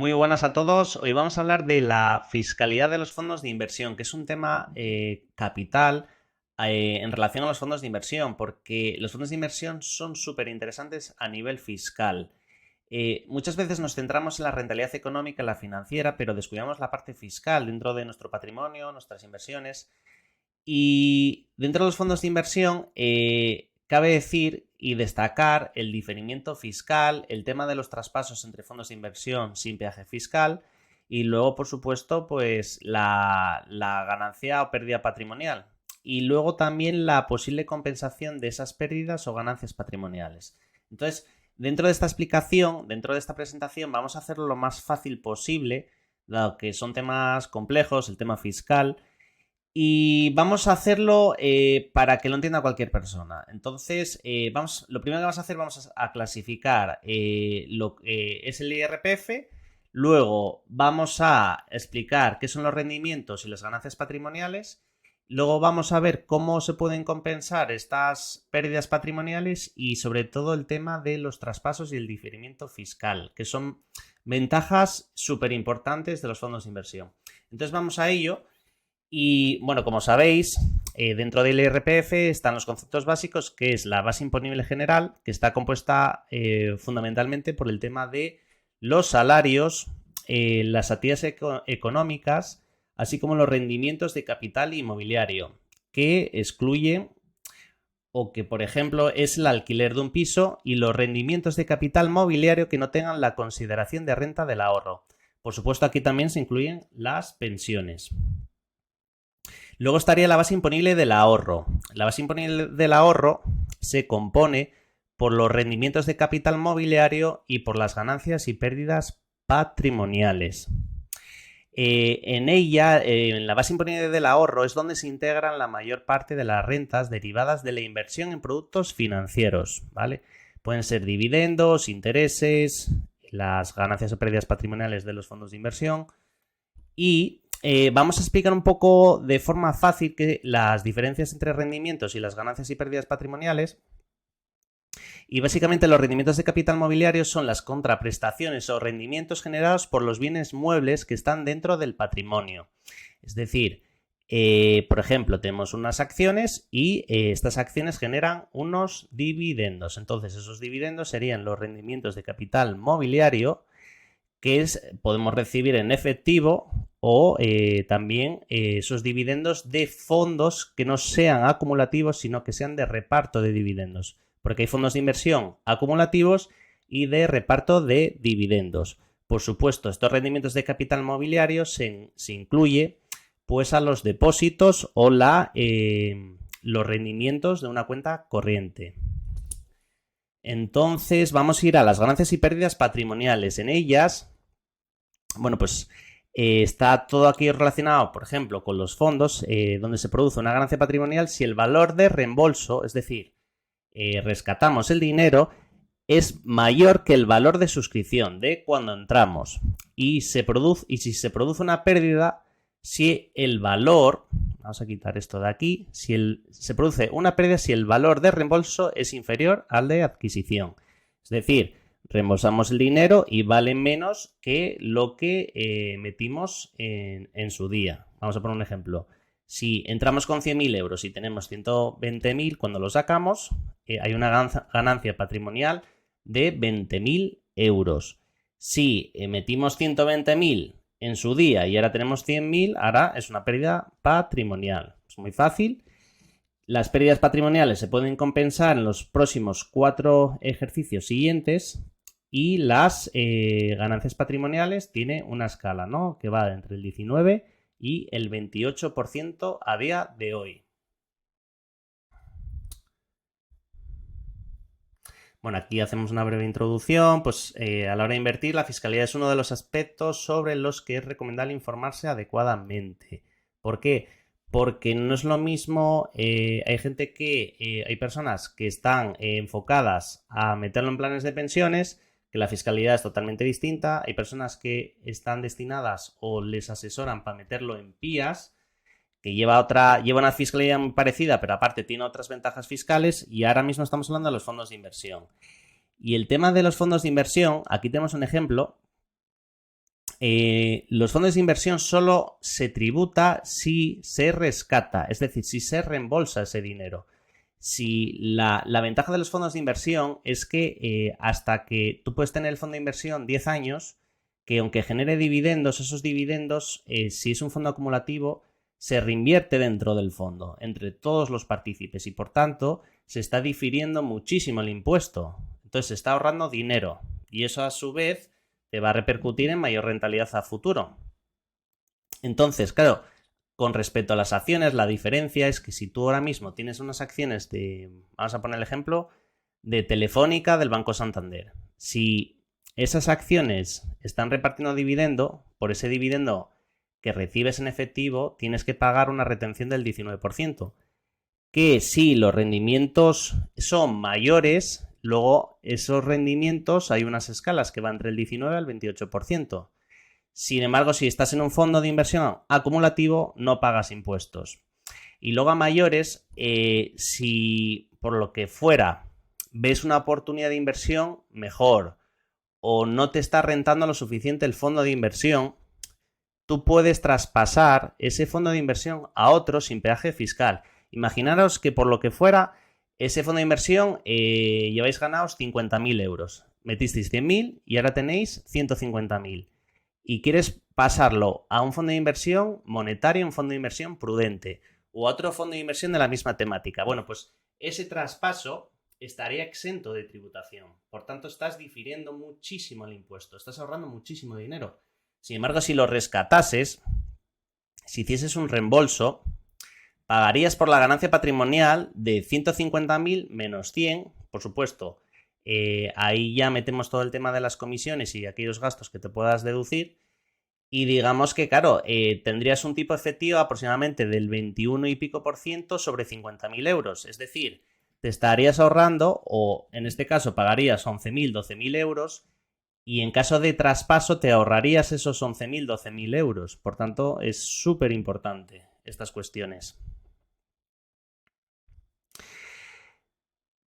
Muy buenas a todos. Hoy vamos a hablar de la fiscalidad de los fondos de inversión, que es un tema capital en relación a los fondos de inversión, porque los fondos de inversión son súper interesantes a nivel fiscal. Muchas veces nos centramos en la rentabilidad económica, en la financiera, pero descuidamos la parte fiscal dentro de nuestro patrimonio, nuestras inversiones. Y dentro de los fondos de inversión, cabe decir y destacar el diferimiento fiscal, el tema de los traspasos entre fondos de inversión sin peaje fiscal y luego, por supuesto, pues la ganancia o pérdida patrimonial. Y luego también la posible compensación de esas pérdidas o ganancias patrimoniales. Entonces, dentro de esta explicación, dentro de esta presentación, vamos a hacerlo lo más fácil posible, dado que son temas complejos, el tema fiscal, y vamos a hacerlo para que lo entienda cualquier persona. Entonces, lo primero que vamos a hacer, vamos a clasificar lo que es el IRPF. Luego vamos a explicar qué son los rendimientos y las ganancias patrimoniales. Luego vamos a ver cómo se pueden compensar estas pérdidas patrimoniales y sobre todo el tema de los traspasos y el diferimiento fiscal, que son ventajas súper importantes de los fondos de inversión. Entonces vamos a ello. Y bueno, como sabéis, dentro del IRPF están los conceptos básicos, que es la base imponible general, que está compuesta fundamentalmente por el tema de los salarios, las actividades económicas, así como los rendimientos de capital inmobiliario, que excluyen o que, por ejemplo, es el alquiler de un piso y los rendimientos de capital mobiliario que no tengan la consideración de renta del ahorro. Por supuesto, aquí también se incluyen las pensiones. Luego estaría la base imponible del ahorro. La base imponible del ahorro se compone por los rendimientos de capital mobiliario y por las ganancias y pérdidas patrimoniales. En ella, en la base imponible del ahorro, es donde se integran la mayor parte de las rentas derivadas de la inversión en productos financieros, ¿vale? Pueden ser dividendos, intereses, las ganancias o pérdidas patrimoniales de los fondos de inversión y vamos a explicar un poco de forma fácil que las diferencias entre rendimientos y las ganancias y pérdidas patrimoniales. Y básicamente los rendimientos de capital mobiliario son las contraprestaciones o rendimientos generados por los bienes muebles que están dentro del patrimonio. Es decir, por ejemplo, tenemos unas acciones y estas acciones generan unos dividendos. Entonces, esos dividendos serían los rendimientos de capital mobiliario que podemos recibir en efectivo o también esos dividendos de fondos que no sean acumulativos, sino que sean de reparto de dividendos. Porque hay fondos de inversión acumulativos y de reparto de dividendos. Por supuesto, estos rendimientos de capital mobiliario se incluye pues a los depósitos o los rendimientos de una cuenta corriente. Entonces vamos a ir a las ganancias y pérdidas patrimoniales. En ellas, bueno, pues está todo aquí relacionado, por ejemplo, con los fondos, donde se produce una ganancia patrimonial si el valor de reembolso, es decir, rescatamos el dinero, es mayor que el valor de suscripción de cuando entramos. Y si se produce una pérdida, si el valor, vamos a quitar esto de aquí, se produce una pérdida si el valor de reembolso es inferior al de adquisición. Es decir, reembolsamos el dinero y vale menos que lo que metimos en su día. Vamos a poner un ejemplo. Si entramos con 100.000 euros y tenemos 120.000, cuando lo sacamos, hay una ganancia patrimonial de 20.000 euros. Si metimos 120.000 en su día y ahora tenemos 100.000, ahora es una pérdida patrimonial. Es muy fácil. Las pérdidas patrimoniales se pueden compensar en los próximos 4 ejercicios siguientes y las ganancias patrimoniales tiene una escala, ¿no? Que va entre el 19 y el 28% a día de hoy. Bueno, aquí hacemos una breve introducción. Pues a la hora de invertir, la fiscalidad es uno de los aspectos sobre los que es recomendable informarse adecuadamente. ¿Por qué? Porque no es lo mismo, hay gente hay personas que están enfocadas a meterlo en planes de pensiones, que la fiscalidad es totalmente distinta. Hay personas que están destinadas o les asesoran para meterlo en PIAs, que lleva una fiscalidad muy parecida, pero aparte tiene otras ventajas fiscales, y ahora mismo estamos hablando de los fondos de inversión. Y el tema de los fondos de inversión, aquí tenemos un ejemplo los fondos de inversión solo se tributa si se rescata, es decir, si se reembolsa ese dinero. Si la ventaja de los fondos de inversión es que hasta que tú puedes tener el fondo de inversión 10 años, que aunque genere dividendos, esos dividendos, si es un fondo acumulativo, se reinvierte dentro del fondo, entre todos los partícipes, y por tanto se está difiriendo muchísimo el impuesto. Entonces se está ahorrando dinero y eso a su vez te va a repercutir en mayor rentabilidad a futuro. Entonces, claro, con respecto a las acciones, la diferencia es que si tú ahora mismo tienes unas acciones vamos a poner el ejemplo, de Telefónica del Banco Santander. Si esas acciones están repartiendo dividendo, por ese dividendo que recibes en efectivo, tienes que pagar una retención del 19%. Que si los rendimientos son mayores, luego esos rendimientos hay unas escalas que van entre el 19 al 28%. Sin embargo, si estás en un fondo de inversión acumulativo, no pagas impuestos. Y luego a mayores, si por lo que fuera ves una oportunidad de inversión mejor o no te está rentando lo suficiente el fondo de inversión, tú puedes traspasar ese fondo de inversión a otro sin peaje fiscal. Imaginaros que por lo que fuera, ese fondo de inversión lleváis ganados 50.000 euros. Metisteis 100.000 y ahora tenéis 150.000. Y quieres pasarlo a un fondo de inversión monetario, un fondo de inversión prudente o a otro fondo de inversión de la misma temática. Bueno, pues ese traspaso estaría exento de tributación. Por tanto, estás difiriendo muchísimo el impuesto, estás ahorrando muchísimo dinero. Sin embargo, si lo rescatases, si hicieses un reembolso, pagarías por la ganancia patrimonial de 150.000 menos 100, por supuesto. Ahí ya metemos todo el tema de las comisiones y aquellos gastos que te puedas deducir y digamos que, claro, tendrías un tipo efectivo aproximadamente del 21 y pico por ciento sobre 50.000 euros, es decir, te estarías ahorrando o en este caso pagarías 11.000, 12.000 euros y en caso de traspaso te ahorrarías esos 11.000, 12.000 euros, por tanto es súper importante estas cuestiones.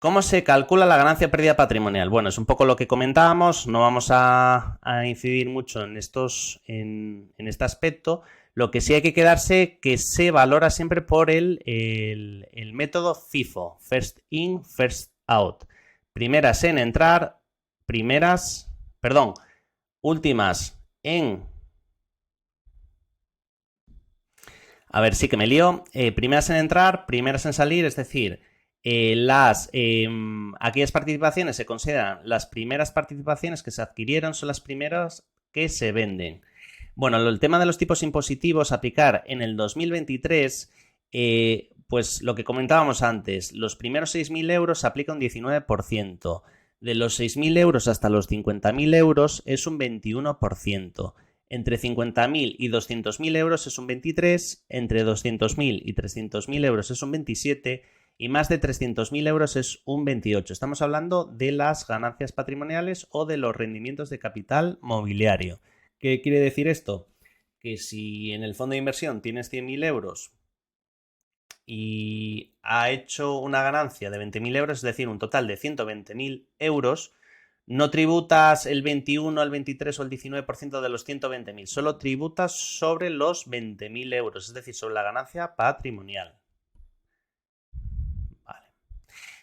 ¿Cómo se calcula la ganancia pérdida patrimonial? Bueno, es un poco lo que comentábamos, no vamos a incidir mucho en este aspecto. Lo que sí hay que quedarse que se valora siempre por el método FIFO, First In, First Out. Primeras en entrar, últimas en... A ver, sí que me lío. Primeras en entrar, primeras en salir, es decir... aquellas participaciones se consideran las primeras participaciones que se adquirieron, son las primeras que se venden. Bueno, el tema de los tipos impositivos a aplicar en el 2023, pues lo que comentábamos antes, los primeros 6.000 euros se aplica un 19%, de los 6.000 euros hasta los 50.000 euros es un 21%. Entre 50.000 y 200.000 euros es un 23%, entre 200.000 y 300.000 euros es un 27%, y más de 300.000 euros es un 28%. Estamos hablando de las ganancias patrimoniales o de los rendimientos de capital mobiliario. ¿Qué quiere decir esto? Que si en el fondo de inversión tienes 100.000 euros y ha hecho una ganancia de 20.000 euros, es decir, un total de 120.000 euros, no tributas el 21, el 23 o el 19% de los 120.000, solo tributas sobre los 20.000 euros, es decir, sobre la ganancia patrimonial.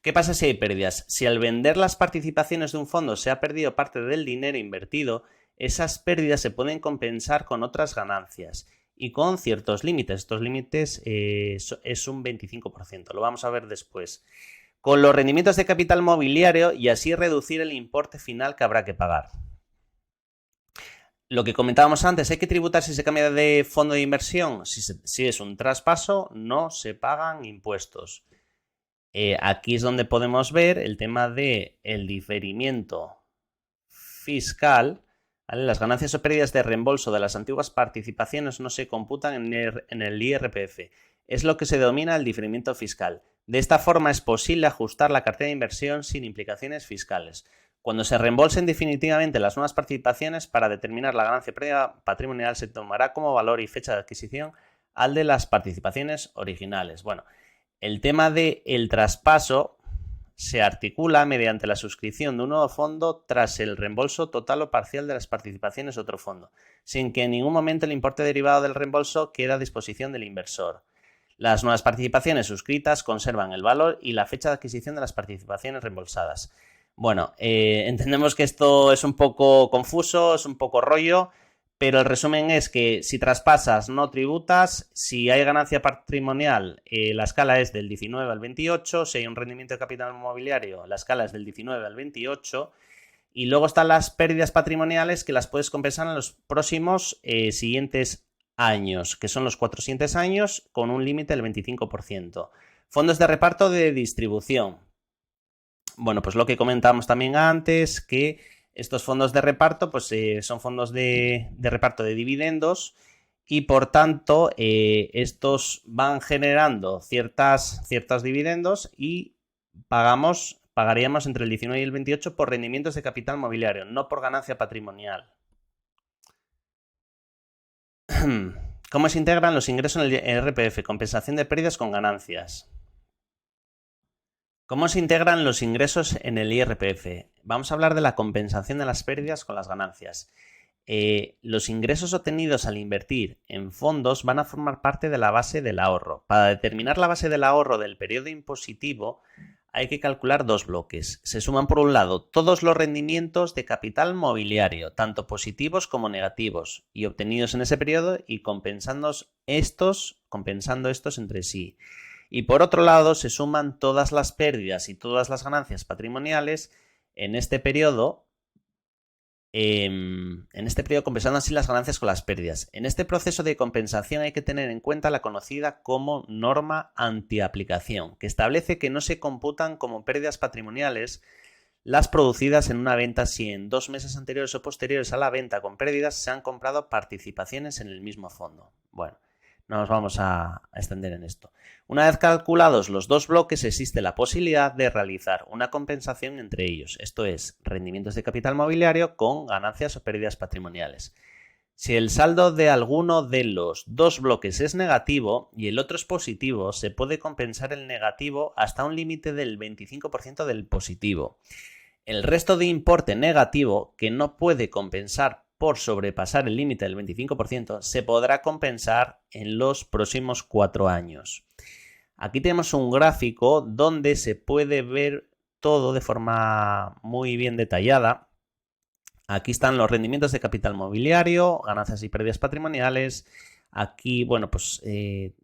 ¿Qué pasa si hay pérdidas? Si al vender las participaciones de un fondo se ha perdido parte del dinero invertido, esas pérdidas se pueden compensar con otras ganancias y con ciertos límites. Estos límites es un 25%, lo vamos a ver después. Con los rendimientos de capital mobiliario y así reducir el importe final que habrá que pagar. Lo que comentábamos antes, ¿hay que tributar si se cambia de fondo de inversión? Si es un traspaso, no se pagan impuestos. Aquí es donde podemos ver el tema del diferimiento fiscal. ¿Vale? Las ganancias o pérdidas de reembolso de las antiguas participaciones no se computan en el IRPF. Es lo que se denomina el diferimiento fiscal. De esta forma es posible ajustar la cartera de inversión sin implicaciones fiscales. Cuando se reembolsen definitivamente las nuevas participaciones, para determinar la ganancia o pérdida patrimonial se tomará como valor y fecha de adquisición al de las participaciones originales. Bueno, el tema del traspaso se articula mediante la suscripción de un nuevo fondo tras el reembolso total o parcial de las participaciones de otro fondo, sin que en ningún momento el importe derivado del reembolso quede a disposición del inversor. Las nuevas participaciones suscritas conservan el valor y la fecha de adquisición de las participaciones reembolsadas. Bueno, entendemos que esto es un poco confuso, es un poco rollo, pero el resumen es que si traspasas no tributas, si hay ganancia patrimonial la escala es del 19 al 28, si hay un rendimiento de capital inmobiliario la escala es del 19 al 28 y luego están las pérdidas patrimoniales que las puedes compensar en los próximos siguientes años, que son los 4 siguientes años con un límite del 25%. Fondos de reparto de distribución. Bueno, pues lo que comentábamos también antes, que estos fondos de reparto pues, son fondos de reparto de dividendos y por tanto estos van generando ciertos dividendos y pagaríamos entre el 19 y el 28 por rendimientos de capital mobiliario, no por ganancia patrimonial. ¿Cómo se integran los ingresos en el IRPF? Compensación de pérdidas con ganancias. ¿Cómo se integran los ingresos en el IRPF? Vamos a hablar de la compensación de las pérdidas con las ganancias. Los ingresos obtenidos al invertir en fondos van a formar parte de la base del ahorro. Para determinar la base del ahorro del periodo impositivo hay que calcular dos bloques. Se suman por un lado todos los rendimientos de capital mobiliario, tanto positivos como negativos, y obtenidos en ese periodo y compensando estos entre sí. Y por otro lado se suman todas las pérdidas y todas las ganancias patrimoniales en este periodo compensando así las ganancias con las pérdidas. En este proceso de compensación hay que tener en cuenta la conocida como norma antiaplicación, que establece que no se computan como pérdidas patrimoniales las producidas en una venta si en 2 meses anteriores o posteriores a la venta con pérdidas se han comprado participaciones en el mismo fondo. Bueno, no nos vamos a extender en esto. Una vez calculados los dos bloques, existe la posibilidad de realizar una compensación entre ellos, esto es, rendimientos de capital mobiliario con ganancias o pérdidas patrimoniales. Si el saldo de alguno de los dos bloques es negativo y el otro es positivo, se puede compensar el negativo hasta un límite del 25% del positivo. El resto de importe negativo, que no puede compensar por sobrepasar el límite del 25%, se podrá compensar en los próximos 4 años. Aquí tenemos un gráfico donde se puede ver todo de forma muy bien detallada. Aquí están los rendimientos de capital mobiliario, ganancias y pérdidas patrimoniales. Aquí, bueno, pues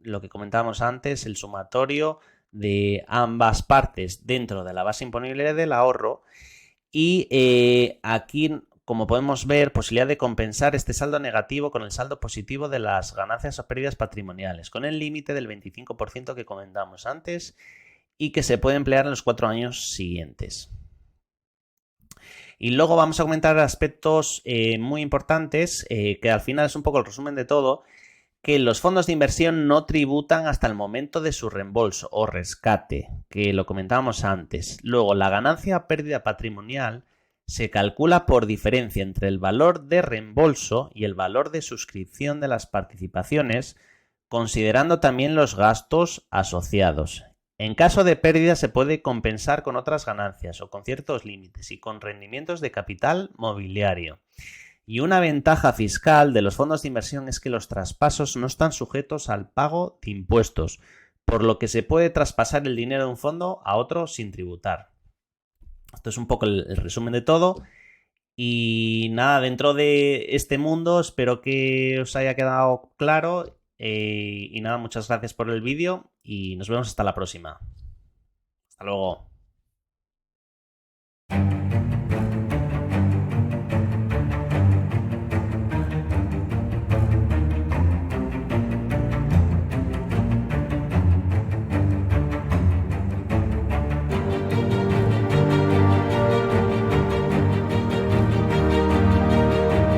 lo que comentábamos antes, el sumatorio de ambas partes dentro de la base imponible del ahorro. Y aquí, como podemos ver, posibilidad de compensar este saldo negativo con el saldo positivo de las ganancias o pérdidas patrimoniales, con el límite del 25% que comentamos antes y que se puede emplear en los 4 años siguientes. Y luego vamos a comentar aspectos muy importantes, que al final es un poco el resumen de todo, que los fondos de inversión no tributan hasta el momento de su reembolso o rescate, que lo comentábamos antes. Luego, la ganancia o pérdida patrimonial se calcula por diferencia entre el valor de reembolso y el valor de suscripción de las participaciones, considerando también los gastos asociados. En caso de pérdida se puede compensar con otras ganancias o con ciertos límites y con rendimientos de capital mobiliario. Y una ventaja fiscal de los fondos de inversión es que los traspasos no están sujetos al pago de impuestos, por lo que se puede traspasar el dinero de un fondo a otro sin tributar. Esto es un poco el resumen de todo. Y nada, dentro de este mundo espero que os haya quedado claro. Y nada, muchas gracias por el vídeo y nos vemos hasta la próxima. Hasta luego.